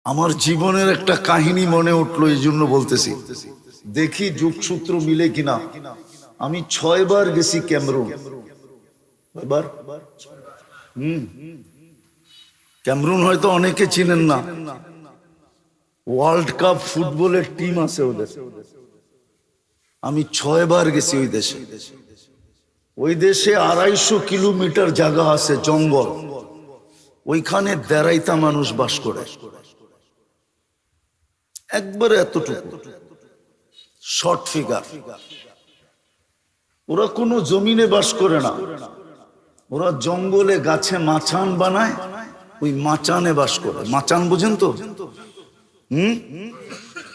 আমার জীবনের একটা কাহিনী মনে উঠলো, এই জন্য বলতেছি, দেখি যুগসূত্র মিলে কিনা। আমি 6 বার গেছি ক্যামেরুন। এবার ক্যামেরুন হয়তো অনেকে চিনেন না, ওয়ার্ল্ড কাপ ফুটবলের টিম আছে ওদের। আমি 6 বার গেছি ওই দেশে। ওই দেশে 250 কিলোমিটার জায়গা আছে, জঙ্গল। ওইখানে দেড়াইতা মানুষ বাস করে, একবারে এতটুকু শর্ট ফিগার। ওরা কোনো জমিনে বাস করে না, ওরা জঙ্গলে গাছে মাচান বানায়, ওই মাচানে বাস করে। মাচান বুঝেন তো?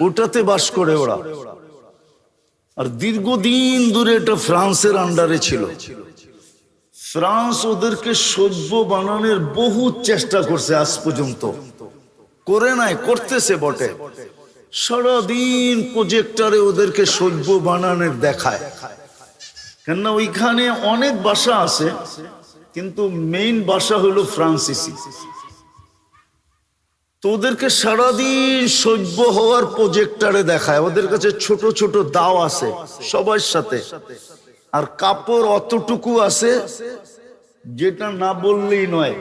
ওটাতে বাস করে ওরা। আর দীর্ঘদিন ধরে এটা ফ্রান্সের আন্ডারে ছিল। ফ্রান্স ওদেরকে সভ্য বানানোর বহু চেষ্টা করছে, আজ পর্যন্ত করে নাই, করতেছে বটে। সারাদিন প্রজেক্টরে ওদেরকে সভ্য বানানোর দেখায়, কেননা ওইখানে অনেক ভাষা আছে, কিন্তু মেইন ভাষা হলো ফ্রান্সিসি। তো ওদেরকে সারাদিন সভ্য হওয়ার প্রজেক্টরে দেখায়। ওদের কাছে ছোট ছোট দাও আছে সবার সাথে, আর কাপড় অতটুকু আছে যেটা না বললেই নয়।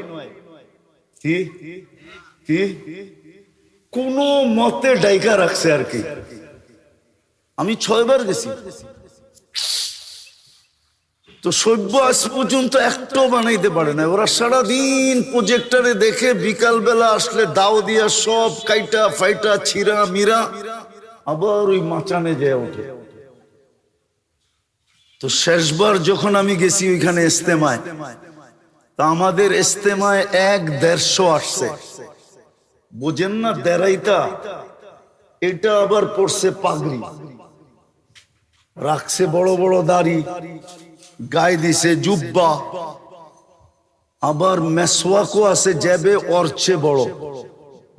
কি কি কোন মতে ডাইকা রাখছে আর কি। আমি 6 বার গেছি, তো সভ্য আজ পর্যন্ত একটাও বানাইতে পারে না। ওরা সারাদিন প্রজেক্টরে দেখে, বিকাল বেলা আসলে দাও দিয়া সব কাইটা ফাইটা ছিঁড়া মিরা আবার ওই মাচানে যায় ওঠে। তো শেষবার যখন আমি গেছি ওইখানে ইস্তেমায়, তা আমাদের ইস্তেমায় 1-150 আসছে। বুঝেন না দেড়াইতা, এটা আবার পড়ছে পাগড়ি, রাখছে বড় বড় দাড়ি, গায়ে দিছে জুব্বা, আবার মেসওয়াকও আছে যাবে ওর চেয়ে বড়।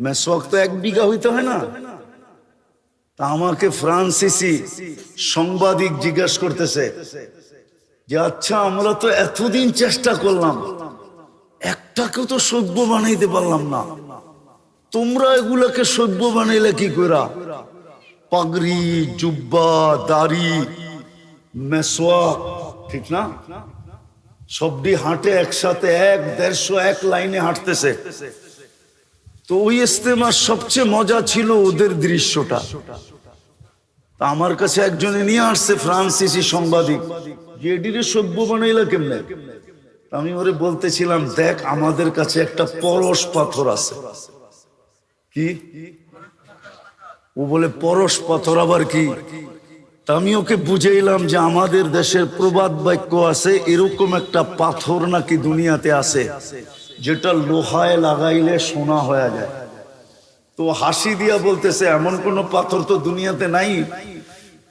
মেসওয়াক তো 1 বিঘা হইতে হয় না। তা আমাকে ফ্রান্সিসি সাংবাদিক জিজ্ঞাসা করতেছে যে, আচ্ছা আমরা তো এতদিন চেষ্টা করলাম, একটাকেও তো সভ্য বানাইতে পারলাম না, তোমরা এগুলাকে সভ্য বানাইলে কি কইরা? পাগড়ি, জুব্বা, দাড়ি, মেসওয়াক, ঠিক না? সবটি হাঁটে একসাথে, 1-150 এক লাইনে হাঁটতেছে। তো ওই ইস্তেমার সবচেয়ে মজা ছিল ওদের দৃশ্যটা। তা আমার কাছে একজনে নিয়ে আসছে, ফ্রান্সিসি সাংবাদিক, যে এটিরে সভ্য বানাইলা কেমনে? আমি ওরে বলতেছিলাম, দেখ আমাদের কাছে একটা পরশ পাথর আছে। কি? ও বলে পরশ পাথর আবার কি? আমি ওকে বুঝাইলাম যে আমাদের দেশের প্রবাদ বাক্য আছে, এরকম একটা পাথর নাকি দুনিয়াতে আছে যেটা লোহায় লাগাইলে সোনা হয়ে যায়। তো হাসি দিয়া বলতেছে, এমন কোন পাথর তো দুনিয়াতে নাই।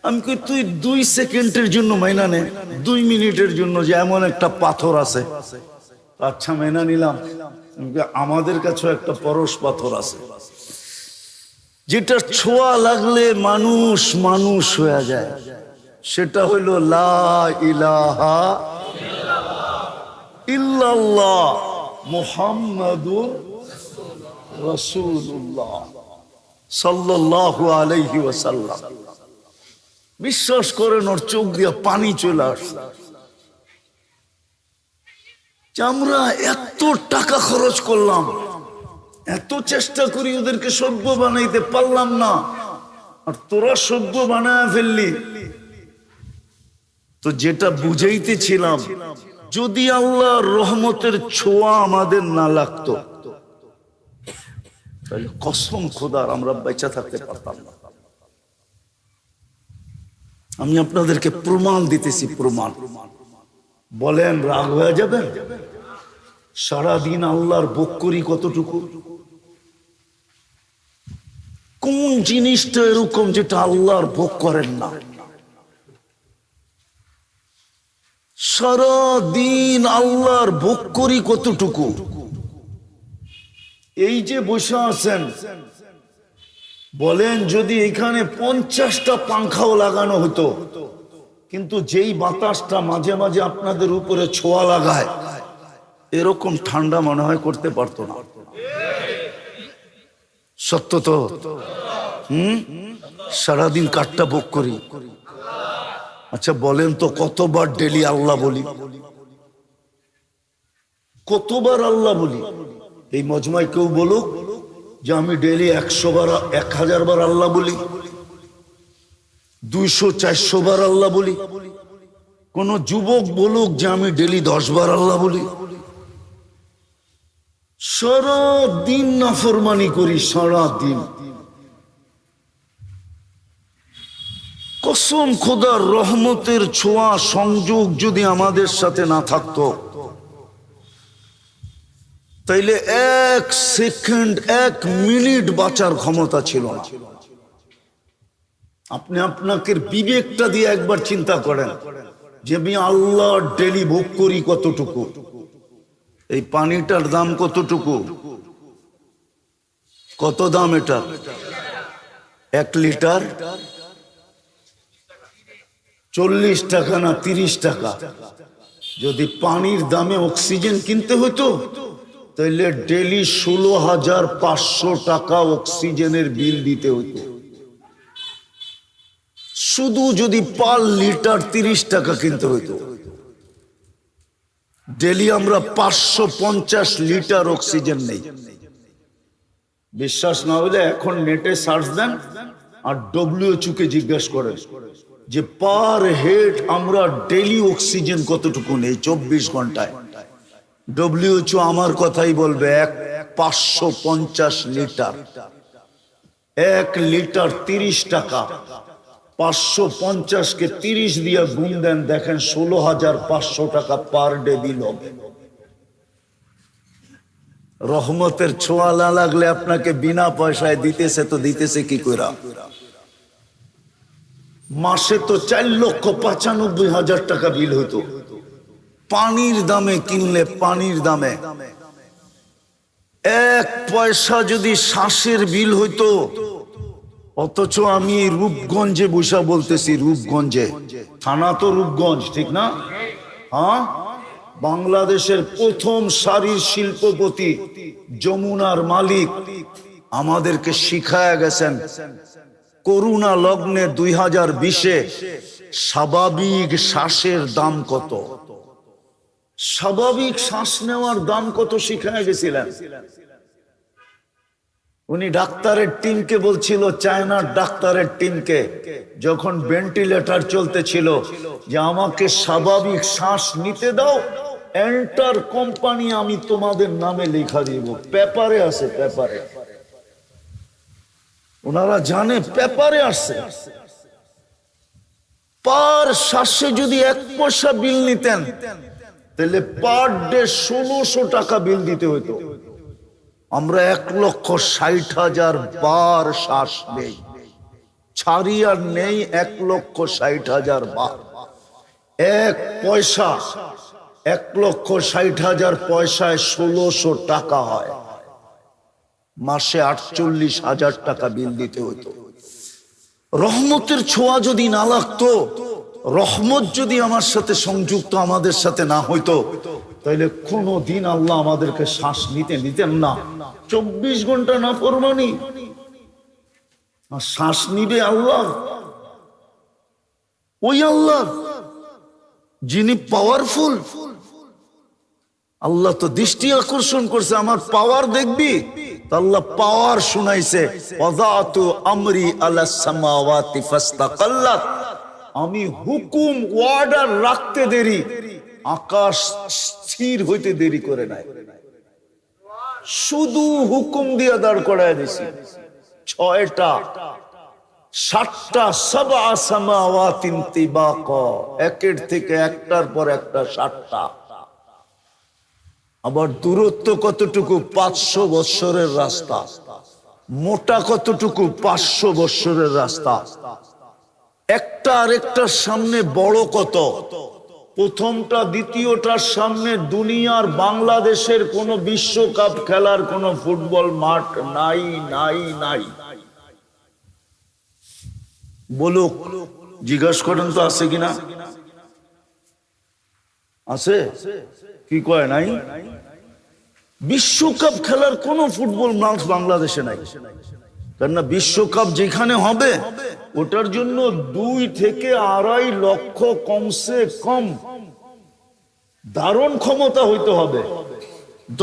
আমি কই, তুই 2 সেকেন্ডের জন্য মাইনা নে, 2 মিনিটের জন্য, যে এমন একটা পাথর আছে। আচ্ছা মাইনা নিলাম, আমাদের কাছেও একটা পরশ পাথর আছে যেটা ছোঁয়া লাগলে মানুষ মানুষ হয়ে যায়। সেটা হইল লা ইলাহা ইল্লাল্লাহ মুহাম্মাদুর রাসূলুল্লাহ সাল্লাল্লাহু আলাইহি ওয়াসাল্লাম। বিশ্বাস করেন, ওর চোখ দিয়ে পানি চলে আসছে। আমরা এত টাকা খরচ করলাম, এত চেষ্টা করি, ওদেরকে সভ্য বানাইতে পারলাম না, আর তোরা সভ্য বানায় ফেললি। তো যেটা বুঝাইতেছিলাম, যদি আল্লাহর রহমতের ছোঁয়া আমাদের না লাগতো, তাহলে কসম খোদার আমরা বেঁচে থাকতে পারতাম না। আমি আপনাদেরকে প্রমাণ দিতেছি, প্রমাণ। বলেন রাগ হয়ে যাবেন? সারাদিন আল্লাহর ভোগ করি কতটুকু? কোন জিনিসটা এরকম যেটা আল্লাহর ভোগ করেন না? সারাদিন আল্লাহর ভোগ করি কতটুকু? এই যে বসে আছেন, বলেন যদি এখানে 50টা পাংখাও লাগানো হতো, কিন্তু যেই বাতাসটা মাঝে মাঝে আপনাদের উপরে ছোঁয়া লাগায়, এরকম ঠান্ডা মনে হয় করতে পারতো না। সত্য তো? সারাদিন কাঠটা ভোগ করি। আচ্ছা বলেন তো কতবার ডেলি আল্লাহ বলি? কতবার আল্লাহ বলি? এই মজমায় কেউ বলুক যে আমি ডেলি 100 বার 1000 বার আল্লাহ বলি, 200-400 বার আল্লাহ বলি। কোন যুবক বলুক যে আমি ডেলি 10 বার আল্লাহ বলি। সারা দিন নাফরমানি করি, সারা দিন। কসম খোদার রহমতের ছোঁয়া সংযোগ যদি আমাদের সাথে না থাকতো, তাইলে 1 সেকেন্ড 1 মিনিট বাঁচার ক্ষমতা ছিল না। আপনি আপনাকে বিবেকটা দিয়ে একবার চিন্তা করেন যে আমি আল্লাহ ডেলি ভোগ করি কতটুকু। এই পানিটার দাম কতটুকু? কত দাম এটা? 1 লিটার 40 টাকা না 30 টাকা। যদি পানির দামে অক্সিজেন কিনতে হতো তাহলে ডেলি 16,500 টাকা অক্সিজেনের বিল দিতে হতো। শুধু যদি পার লিটার 30 টাকা কিনতে হতো। ডেলি আমরা 550 লিটার অক্সিজেন নেই। বিশ্বাস না হলে এখন নেটে সার্চ দেন আর WHO কে জিজ্ঞেস করেন যে পার হেড আমরা ডেলি অক্সিজেন কতটুকু নেই 24 ঘন্টায়। WHO আমার কথাই বলবে 550 লিটার। 1 লিটার 30 টাকা। 550 কে 30 দিয়ে গুণ দেন, দেখেন 16,500 টাকা পার ডে বিল হবে। রহমতের ছোঁয়া না লাগলে আপনাকে বিনা পয়সায় দিতেছে তো দিতেছে কি কইরা? মাসে তো 4,95,000 টাকা বিল হতো পানির দামে কিনলে। পানির দামে 1 পয়সা যদি শ্বাসের বিল হইতো। অথচ আমি রূপগঞ্জে বসা বলতেছি, রূপগঞ্জে, থানা তো রূপগঞ্জ, ঠিক না? হ্যাঁ, বাংলাদেশের প্রথম সারির শিল্পপতি যমুনার মালিক আমাদেরকে শিখায়া গেছেন করুণা লগ্নে 2020-এ স্বাভাবিক শ্বাসের দাম কত। স্বাভাবিক শ্বাস নেওয়ার দাম কত শিখায়া গেছিলেন। উনি ডাক্তারের টিমকে বলছিল, চায়নার ডাক্তারের টিমকে, যখন ভেন্টিলেটর চলতেছিল, যে আমাকে স্বাভাবিক শ্বাস নিতে দাও, এন্টার কোম্পানি আমি তোমাদের নামে লেখা দিব। পেপারে আছে, পেপারে। ওনারা জানে পেপারে আসছে। পার শ্বাসে যদি 1 পয়সা বিল নিতেন তাহলে পার ডে 1600 টাকা বিল দিতে হইতো। আমরা 1,60,000 বার শ্বাস নেই, ছাড়ি আর নেই 1,60,000 বার। 1 পয়সা 1,60,000 পয়সায় 1600 টাকা হয়। মাসে 48,000 টাকা বিল দিতে হতো। রহমতের ছোঁয়া যদি না লাগতো, রহমত যদি আমার সাথে সংযুক্ত আমাদের সাথে না হইতো, তাইলে কোনদিন আল্লাহ আমাদেরকে শ্বাস নিতে নিতেন না। 24 ঘন্টা না ফরমানি, আর শ্বাস নিবে আল্লাহ, ওই আল্লাহ যিনি পাওয়ারফুল। আল্লাহ তো দৃষ্টি আকর্ষণ করছে, আমার পাওয়ার দেখবি। আল্লাহ পাওয়ার শুনাইছে, ওয়াদাতু আমরি আলাস সামাওয়াতি ফাস্তাকাল্লাত। আমি হুকুম অর্ডার রাখতে দেরি, আকাশ স্থির হইতে দেরি করে নাই। শুধু হুকুম দিয়ে দাঁড় করায় দিছি। 6টা 7টা সাবআ সামাওয়াতিন তিবাকা, একের থেকে একটার পর একটা 7টা। আবার দূরত্ব কতটুকু? 500 বৎসরের রাস্তা। মোটা কতটুকু? 500 বৎসরের রাস্তা। একটা আরেকটার সামনে বড় কত? প্রথমটা দ্বিতীয়টার সামনে দুনিয়ার বাংলাদেশের কোন বিশ্বকাপ খেলার কোন ফুটবল মাঠ নাই, নাই, নাই। বলুক, জিজ্ঞাসা করেন তো আছে কিনা? আছে? কি কয় নাই? বিশ্বকাপ খেলার কোন ফুটবল ম্যাচ বাংলাদেশে নাই, কেননা বিশ্বকাপ যেখানে হবে ওটার জন্য 2 থেকে 2.5 লক্ষ কমসে কম ধারণ ক্ষমতা হইতে হবে,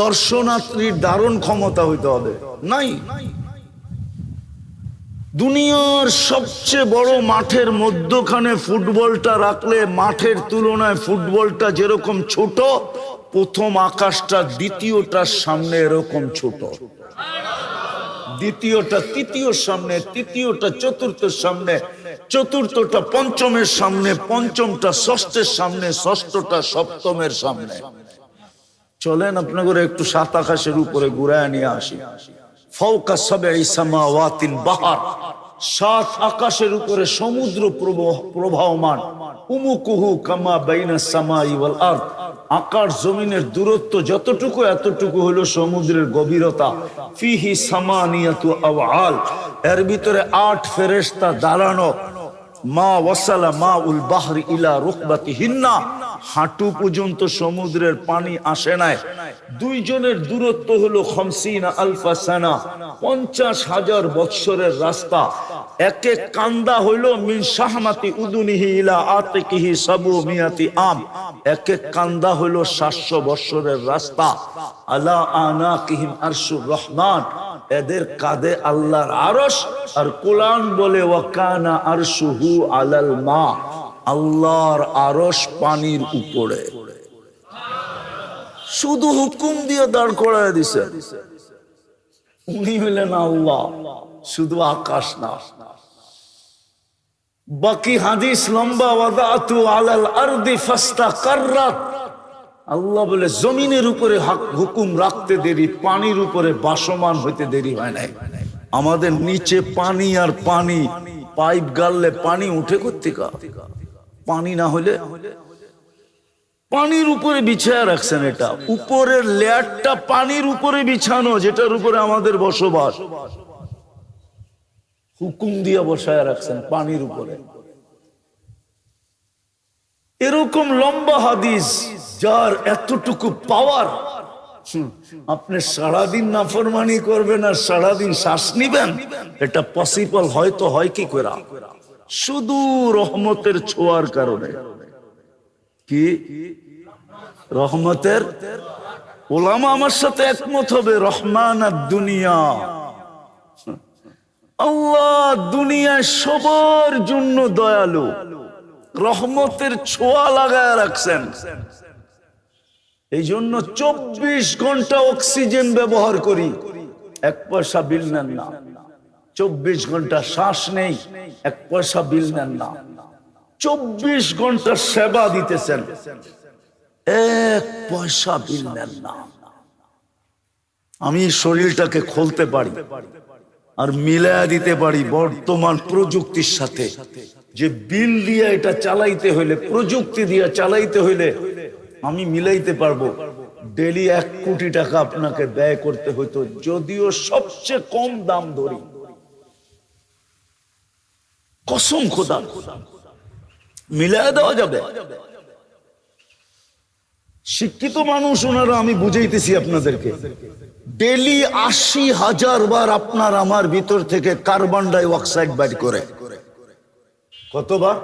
দর্শনার্থীর ধারণ ক্ষমতা হইতে হবে। নাই, দুনিয়ার সবচেয়ে বড় মাঠের মধ্যখানে ফুটবলটা রাখলে মাঠের তুলনায় ফুটবলটা যেরকম ছোট, প্রথম আকাশটা দ্বিতীয়টার সামনে এরকম ছোট, দ্বিতীয়টা তৃতীয়র সামনে, তৃতীয়টা চতুর্থের সামনে, চতুর্থটা পঞ্চমের সামনে, পঞ্চমটা ষষ্ঠের সামনে, ষষ্ঠটা সপ্তমের সামনে। চলেন আপনাদের একটু সাত আকাশের উপরে ঘুরায় নিয়ে আসি। ফাওকা সাবঈ সামাওয়াতিন বাহার, 7 আকাশের উপরে সমুদ্র প্রবাহমান। উমুকুহু কামা বাইনা সামাই ওয়াল আরদ, আকাশ জমিনের দূরত্ব যতটুকু এতটুকু হলো সমুদ্রের গভীরতা। ফিহি সামানিয়াতু আওয়াল, এর ভিতরে 8 ফেরেশতা দাঁড়ানো। মা ওয়াসালা মাউল বাহরি ইলা রুকবাতিহিন্না, হাঁটু পর্যন্ত সমুদ্রের পানি আসে নাই। 2 জনের দূরত্ব হলো 50 আলফা সানা, 50,000 বৎসরের রাস্তা। এক এক কান্দা হইল মিন শাহমাতি উদুনিহি ইলা আতিকিহি সাবু মিয়াতি আম, এক এক কান্দা হইল 700 বৎসরের রাস্তা। আলা আনাকিহিম আরশুর রহমান, এদের কাঁধে আল্লাহর আরশ। আর কোরআন বলে ওয়াকানা আরশুহু আলাল মা, আল্লাহর আরশ পানির উপরে। শুধু হুকুম দিয়ে দাঁড় করায় দিছে, উনি হলেন আল্লাহ, শুধু আকাশ না। বাকি হাদিস লম্বা, ওয়াদাতু আলাল আরদি ফাস্তাকাররাত, আল্লাহ বলে জমিনের উপরে হুকুম রাখতে দেরি, পানির উপরে বাসমান হইতে দেরি হয় নাই। আমাদের নিচে পানি আর পানি, পাইপ গাললে পানি উঠে কোত্থেকে? পানি না হলে পানির উপরে বিছায়া রাখছেন। এটা উপরের লেয়ারটা পানির উপরে বিছানো, যেটার উপরে আমাদের বসবাস। হুকুম দিয়ে বসায় রাখছেন পানির উপরে। এরকম লম্বা হাদিস যার এতটুকু পাওয়ার, আপনি সারাদিন নাফরমানি করবেন আর সারাদিন শ্বাস নিবেন, এটা পসিবল হয়তো হয় কি করে? শুধু রহমতের ছোঁয়ার কারণে। কি রহমতের? ওলামা আমার সাথে একমত হবে, রহমান আর দুনিয়া, আল্লাহ দুনিয়ায় সবার জন্য দয়ালু, রহমতের ছোঁয়া লাগায় রাখছেন। এই জন্য 24 ঘন্টা অক্সিজেন ব্যবহার করি, 1 পয়সা বিল নেন না। 24 ঘন্টা শ্বাস নেই, 1 পয়সা বিল নেন না। 24 ঘন্টা সেবা দিতেছেন, 1 পয়সা বিল নেন না। আমি শরীরটাকে খুলতে পারি আর মিলায়া দিতে পারি বর্তমান প্রযুক্তির সাথে। যে বিল দিয়ে এটা চালাইতে হইলে, প্রযুক্তি দিয়ে চালাইতে হইলে আমি মিলাইতে পারবো। ডেলি 1 কোটি টাকা আপনাকে ব্যয় করতে হইতো, যদিও সবচেয়ে কম দাম ধরি, কসম খোদা মিলায়া দেওয়া যাবে। শিক্ষিত মানুষ ওনারা, আমি বুঝাইতেছি আপনাদেরকে, ডেলি 80,000 বার আপনার আমার ভিতর থেকে কার্বন ডাই অক্সাইড বাইর করে। কতবার?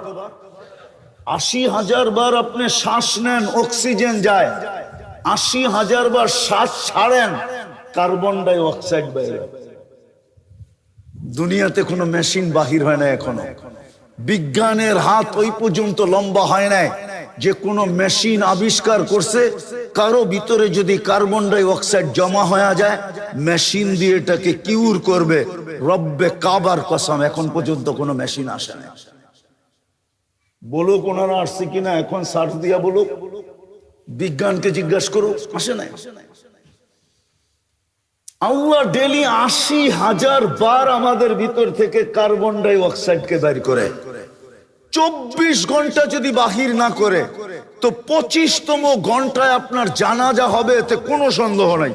80,000 বার আপনি শ্বাস নেন, অক্সিজেন যায়। 80,000 বার শ্বাস ছাড়েন, কার্বন ডাই অক্সাইড বাইর হয়। দুনিয়াতে কোনো মেশিন বাহির হয় না এখনো। বিজ্ঞানের হাত ওই পর্যন্ত লম্বা হয় নাই যে কোনো মেশিন আবিষ্কার করছে কারো ভিতরে যদি কার্বন ডাই অক্সাইড জমা হয়ে যায়, মেশিন দিয়ে এটাকে কিউর করবে। রব্বে কাবার কসম, এখন পর্যন্ত কোনো মেশিন আসে না। বলুক ওনারা আসছে কিনা, এখন সার্চ দিয়া বলুক, বিজ্ঞানকে জিজ্ঞাসা করুক, আসে নাই। আল্লাহ ডেলি 80,000 বার আমাদের ভিতর থেকে কার্বন ডাই অক্সাইডকে বের করে। 24 ঘন্টা যদি বাহির না করে তো 25তম ঘন্টায় আপনার জানাজা হবে, এতে কোনো সন্দেহ নাই।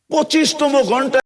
25তম ঘন্টায়